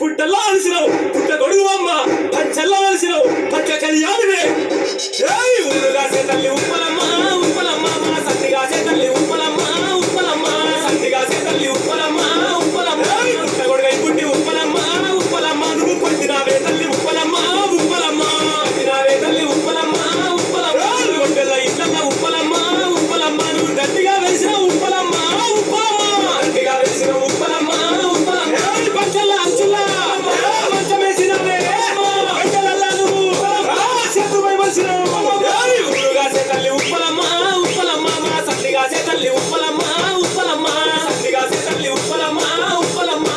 పుట్టల్లో అలసినావు పుట్ట కొడుకు అమ్మ పంచల్లో అలసినావు పచ్చ కళ్యాణమే ఊరుగాసే తల్లి ఉప్పలమ్మ ఉప్పలమ్మ సంతిగాసే తల్లి ఉప్పలమ్మ ఉప్పలమ్మ సంతిగాసే తల్లి ఉప్పలమ్మ ఉప్పలమ్మ పుట్ట కొడుకై పుట్టి ఉప్పలమ్మ ఉప్పలమ్మ నువ్వు పొందినావే తల్లి ఉప్పలమ్మ ఉప్పలమ్మ పొందినావే తల్లి ఉప్పలమ్మ ఉప్పలమ్మ గొడ్డెల్ల ఇట్లమ్మ ఉప్పలమ్మ ఉప్పలమ్మ నువ్వు గట్టిగా వేసిన ఉప్పలమ్మ ఉప్పలమ్మ గట్టిగా వేసిన ఉప్పలమ్మ ఉప్పలమ్మ పంచల్ల అంచుల్లా మంచమేసినవే పంచలల్ల నువ్వు చెట్టుపై మలిసినావు ఊరుగాసే తల్లి ఉప్పలమ్మ ఉప్పలమ్మ సంతిగాసే తల్లి ఉప్పలమ్మ ఉప్పలమ్మ సంతిగాసే తల్లి ఉప్పలమ్మ ఉప్పలమ్మ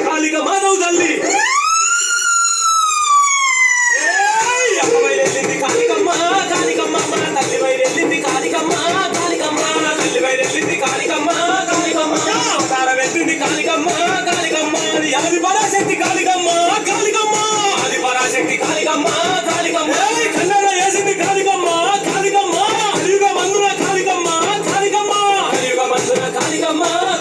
కాళికమ్మ